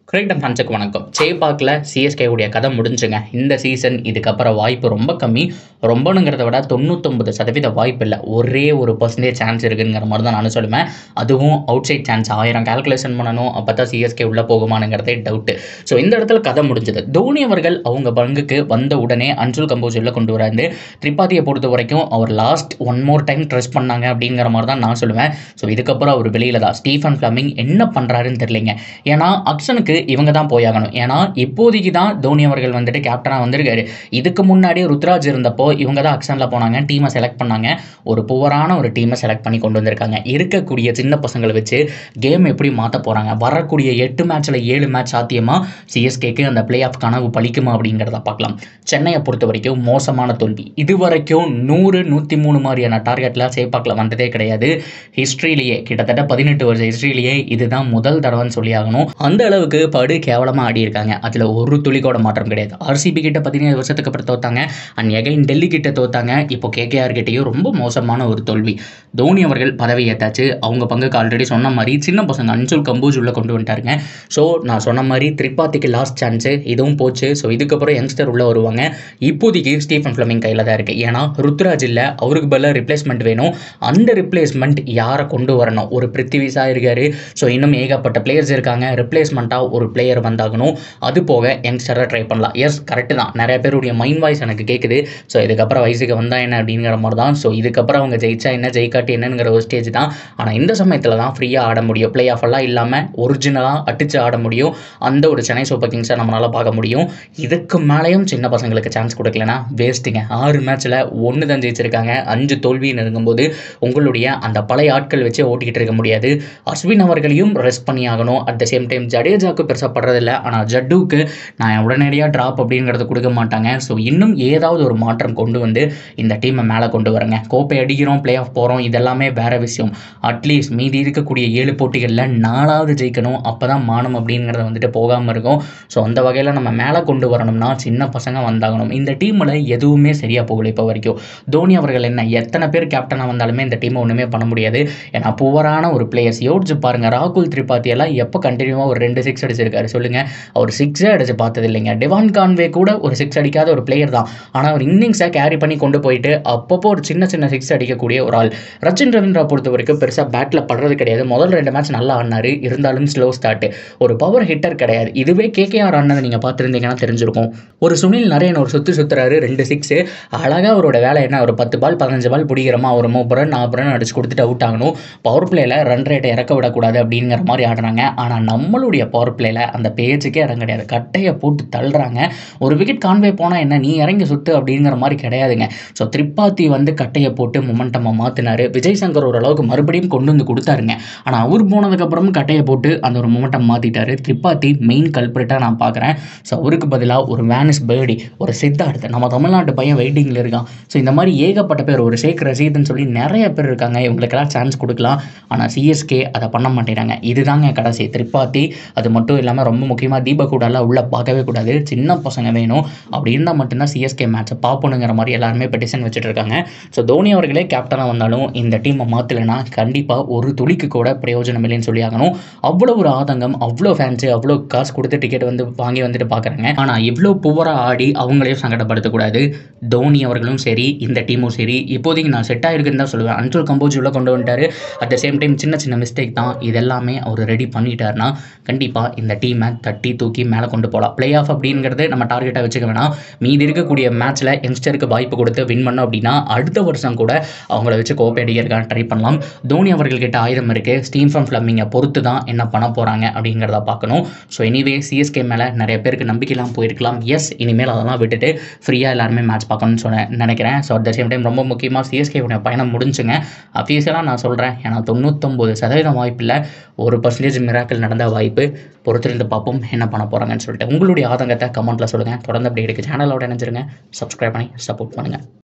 Cricket ஃபேன்ஸுக்கு வணக்கம். சேப்பாக்கில் CSK உடைய கதை முடிஞ்சுங்க. இந்த சீசன் இதுக்கப்புறம் வாய்ப்பு ரொம்ப கம்மி. ரொம்பனுங்கிறத விட 99% வாய்ப்பு இல்லை. ஒரே ஒரு % சான்ஸ் இருக்குங்கிற மாதிரி தான் நான் சொல்லுவேன். அதுவும் அவுட் சைட் சான்ஸ் 1000 கால்குலேஷன் பண்ணணும். அப்போ தான் சிஎஸ்கே உள்ளே போகுமானுங்கிறதே டவுட்டு. ஸோ இந்த இடத்துல கதை முடிஞ்சது. தோனி அவர்கள் அவங்க பங்குக்கு வந்த உடனே அன்சுல் கம்போஸ் உள்ள கொண்டு வராரு. திரிபாதியை பொறுத்த வரைக்கும் அவர் last one more time dress பண்ணாங்க அப்படிங்கிற மாதிரி தான் நான் சொல்லுவேன். ஸோ இதுக்கப்புறம் அவர் வெளியில் தான். ஸ்டீஃபன் ஃப்ளமிங் என்ன பண்ணுறாருன்னு தெரியலைங்க. ஏன்னா அக்ஷனுக்கு இவங்க தான் போயாகணும். ஏன்னா இப்போதைக்கு தான் தோனி அவர்கள் வந்துட்டு கேப்டனாக வந்திருக்காரு. இதுக்கு முன்னாடி ருத்ராஜ் இருந்தப்போ இவங்க தான் அக்ஷனில் போனாங்க, டீமை செலக்ட் பண்ணாங்க. ஒரு புவரான ஒரு டீமை செலக்ட் பண்ணி கொண்டு வந்திருக்காங்க. இருக்கக்கூடிய சின்ன பசங்களை வச்சு கேம் எப்படி மாற்ற போகிறாங்க, வரக்கூடிய 8 மேட்ச்சில் 7 மேட்ச் சாத்தியமாக சிஎஸ்கேக்கு அந்த பிளே ஆஃப் கனவு பலிக்குமா அப்படிங்கிறத பார்க்கலாம். சென்னையை பொறுத்த வரைக்கும் மோசமான தோல்வி. இது வரைக்கும் 100, 103 மாதிரியான டார்கெட்டில் சேப்பாக்கில் வந்ததே கிடையாது. ஹிஸ்ட்ரியிலேயே கிட்டத்தட்ட 18 வருஷம் ஹிஸ்ட்ரியிலேயே இதுதான் முதல் தடவைன்னு சொல்லி ஆகணும். அந்த அளவுக்கு படு கேவலமாக ஆடி இருக்காங்க. அதில் ஒரு துளி கூட மாற்றம் கிடையாது. ஆர்சிபி கிட்ட 17 வருஷத்துக்கு அப்புறம் தோத்தாங்க. அண்ட் எகைன் டெல்லி கிட்ட தோத்தாங்க. இப்போ கேகேஆர் கிட்டையும் ரொம்ப மோசமான ஒரு தோல்வி. தோனி அவர்கள் பதவி ஏற்றாச்சு. அவங்க பங்குக்கு ஆல்ரெடி சொன்ன மாதிரி சின்ன பசங்க அன்சுல் கம்போஸ் உள்ள கொண்டு வந்துட்டாருங்க. ஸோ நான் சொன்ன மாதிரி திரிபாதிக்கு லாஸ்ட் சான்ஸு இதுவும் போச்சு. ஸோ இதுக்கப்புறம் யங்ஸ்டர் உள்ளே வருவாங்க. இப்போதைக்கு ஸ்டீஃபன் ஃப்ளமிங் கையில் தான் இருக்குது. ஏன்னா ருத்ராஜ் இல்லை, அவருக்கு பதிலாக ரிப்ளேஸ்மெண்ட் வேணும். அந்த ரிப்ளேஸ்மெண்ட் யாரை கொண்டு வரணும்? ஒரு பிருத்திவிஸாக இருக்காரு. ஸோ இன்னும் ஏகப்பட்ட பிளேயர்ஸ் இருக்காங்க. ரிப்ளேஸ்மெண்ட்டாக ஒரு பிளேயர் வந்தாகணும். அது போக யங்ஸ்டரை ட்ரை பண்ணலாம். எஸ், கரெக்டு தான். நிறைய பேருடைய மைண்ட் வாய்ஸ் எனக்கு கேட்குது. ஸோ இதுக்கப்புறம் வயசுக்கு வந்தால் என்ன அப்படிங்கிற மாதிரி தான். ஸோ இதுக்கப்புறம் அவங்க ஜெயிச்சா என்ன, ஜெயிக்காட்டி என்னங்கிற ஒரு ஸ்டேஜ் தான். ஆனால் இந்த சமயத்தில் தான் ஃப்ரீயாக ஆட முடியும். பிளே ஆஃப் எல்லாம் இல்லாமல் ஒரிஜினலாக அடித்து ஆட முடியும். அந்த ஒரு சென்னை சூப்பர் கிங்ஸை நம்மளால் பார்க்க முடியும். இதுக்கு மேலேயும் சின்ன பசங்களுக்கு சான்ஸ் கொடுக்கலனா வேஸ்ட்டுங்க. 6 மேட்ச்சில் 1 தான் ஜெயிச்சிருக்காங்க. 5 தோல்வின்னு இருக்கும்போது உங்களுடைய அந்த பழைய ஆட்கள் வச்சு ஓட்டிக்கிட்டு இருக்க முடியாது. அஸ்வின் அவர்களையும் ரெஸ்ட் பண்ணி ஆகணும். அட் த சேம் டைம் ஜடேஜாவுக்கு பெருசாக படுறதில்ல. ஆனால் ஜட்டுவுக்கு நான் உடனடியாக ட்ராப் அப்படிங்கிறத கொடுக்க மாட்டாங்க. ஸோ இன்னும் ஏதாவது ஒரு மாற்றம் கொண்டு வந்து இந்த டீமை மேலே கொண்டு வரங்க. கோப்பை அடிக்கிறோம், பிளே ஆஃப் போகிறோம், இதெல்லாமே வேறு விஷயம். அட்லீஸ்ட் மீதி இருக்கக்கூடிய 7 போட்டிகளில் 4வது ஜெயிக்கணும். அப்போ தான் மானம் அப்படிங்கிறத வந்துட்டு போகாமல் இருக்கும். ஸோ அந்த வகையில் நம்ம மேலே கொண்டு வரணும்னா சின்ன பசங்க வந்தாகணும். இந்த டீமில் எதுவுமே சரியாக போகல இப்போ வரைக்கும். தோனி அவர்கள் என்ன எத்தனை பேர் கேப்டனாக வந்தாலுமே இந்த டீமை ஒன்றுமே பண்ண முடியாது. ஏன்னா புவரான ஒரு பிளேயர்ஸ் யோசிச்சு பாருங்கள். ராகுல் திரிபாதி எல்லாம் எப்போ கண்டினியூவாக ஒரு 2 6 அடிச்சிருக்காரு சொல்லுங்கள். அவர் 6 அடிச்சு பார்த்தது இல்லைங்க. டெவான் கான்வே கூட ஒரு 6 அடிக்காத ஒரு பிளேயர் தான். ஆனால் அவர் இன்னிங்ஸை கேரி பண்ணி கொண்டு போயிட்டு அப்பப்போ ஒரு சின்ன 6 அடிக்கக்கூடிய ஒரு ஆள். ரச்சின் ரவீந்திரா பொறுத்த வரைக்கும் பெருசாக பேட்டில் படுறது கிடையாது. முதல் 2 மேட்ச் நல்லா ஆடினாரு, இருந்தாலும் ஸ்லோ ஸ்டார்ட். ஒரு பவர் ஹிட்டர் கிடையாது. இதுவே கேகேஆர் ஆடினதை நீங்கள் பார்த்துருந்தீங்கன்னா தெரிஞ்சிருக்கும். ஒரு சுனில் நரேன் ஒரு சுற்றுறாரு, 2 6 அழகாக. அவரோட வேலை என்ன, ஒரு 10 பால் 15 பால் பிடிக்கிறமா, ஒரு 30 ரன் 40 ரன் அடிச்சு கொடுத்துட்டு அவுட் ஆகணும். பவர் பிளேயில் ரன் ரேட்டை இறக்க விடக்கூடாது அப்படிங்கிற மாதிரி ஆடுறாங்க. ஆனால் நம்மளுடைய பவர் பிளேயில் அந்த பேஜுக்கே இறங்க கிடையாது. கட்டையை போட்டு தள்ளுறாங்க. ஒரு விக்கெட் கான்வே போனால் என்ன, நீ இறங்கி சுத்து அப்படிங்கிற மாதிரி கிடையாதுங்க. ஸோ திரிபாதி வந்து கட்டையை போட்டு மொமெண்டமாக மாற்றினார். விஜய் சங்கர் ஓரளவுக்கு மறுபடியும் கொண்டு வந்து கொடுத்தாருங்க. ஆனால் அவர் போனதுக்கப்புறமும் கட்டையை போட்டு அந்த ஒரு மொமெண்டம் மாற்றிட்டார். திரிபாதி மெயின் கல்பிரிட்டாக நான் பார்க்குறேன். ஸோ அவருக்கு பதிலாக ஒரு வேனிஸ் பேர்டி, ஒரு சித்தார்த், நம்ம தமிழ்நாட்டு பையன் வெயிட்டிங்கில் இருக்கான். ஸோ இந்த மாதிரி ஏகப்பட்ட பேர், ஒரு ஷேக் ரஷீத்னு சொல்லி நிறைய பேர் இருக்காங்க. இவங்களுக்கெல்லாம் சான்ஸ் கொடுக்கலாம். ஆனால் சிஎஸ்கே அதை பண்ண மாட்டேறாங்க. இதுதாங்க கடைசி. திரிபாதி அது மட்டும் இல்லாமல் ரொம்ப முக்கியமாக தீபக் கூடலாம் உள்ளே பார்க்கவே கூடாது. சின்ன பசங்க வேணும். அப்படி இருந்தால் மட்டும்தான் சிஎஸ்கே மேட்சை பார்ப்பணுங்கிற மாதிரி எல்லாருமே பெட்டிஷன் வச்சுட்டு இருக்காங்க. ஸோ தோனி அவர்களே கேப்டனாக வந்தாலும் இந்த டீமை மாற்றலைன்னா கண்டிப்பாக ஒரு துளிக்கு கூட பிரயோஜனம் இல்லைன்னு சொல்லி ஆகணும். அவ்வளோ ஒரு ஆதங்கம், அவ்வளோ ஃபேன்ஸு, அவ்வளோ காசு கொடுத்து டிக்கெட் வந்து வாங்கி வந்துட்டு பார்க்குறாங்க. ஆனால் இவ்வளோ புவராக ஆடி அவங்களையும் சங்கடப்படுத்தக்கூடாது. தோனி அவர்களும் சரி, இந்த டீமும் சரி, இப்போதைக்கு நான் செட் ஆகிருக்குன்னு தான் சொல்லுவேன். அன்சுல் கம்போஸ் உள்ள கொண்டு வந்துட்டார். அட் த சேம் டைம் சின்ன மிஸ்டேக் தான். இதெல்லாமே அவர் ரெடி பண்ணிட்டாருன்னா கண்டிப்பாக இந்த டீமை தட்டி தூக்கி மேலே கொண்டு போகலாம். பிளே ஆஃப் அப்படிங்கிறது நம்ம டார்கெட்டாக வச்சுக்க வேணாம். மீதி இருக்கக்கூடிய மேட்ச்சில் யங்ஸ்டருக்கு வாய்ப்பு கொடுத்து வின் பண்ணோம் அப்படின்னா அடுத்த வருஷம் கூட அவங்கள வச்சு கோப்பை அடிக்கிறதுக்கான ட்ரை பண்ணலாம். தோனி அவர்கள்கிட்ட ஆயுதம் இருக்குது. ஸ்டீஃபன் ஃப்ளமிங்கை பொறுத்து தான் என்ன பண்ண போகிறாங்க அப்படிங்கிறத பார்க்கணும். ஸோ எனிவே சிஎஸ்கே மேலே நிறைய பேருக்கு நம்பிக்கைலாம் போயிருக்கலாம். எஸ், இனிமேல் அதெல்லாம் விட்டுட்டு ஃப்ரீயாக எல்லாருமே மேட்ச் பார்க்கணும்னு நினைக்கிறேன். So at the same time ரொம்ப முக்கியமாக சிஎஸ்கேவுடைய பயணம் முடிஞ்சுங்க. அஃபீஷியலாக நான் சொல்கிறேன். ஏன்னா 99% வாய்ப்பு இல்லை, 1% மிராக்கிள் நடந்த வாய்ப்பு. பொறுத்திருந்து பார்ப்போம் என்ன பண்ண போகிறாங்கன்னு சொல்லிட்டு. உங்களுடைய ஆதங்கத்தை கமெண்ட்டில் சொல்லுங்கள். தொடர்ந்து அப்படி இருக்குது சேனலோட இணைஞ்சிருங்க. சப்ஸ்கிரைப் பண்ணி சப்போர்ட் பண்ணுங்கள்.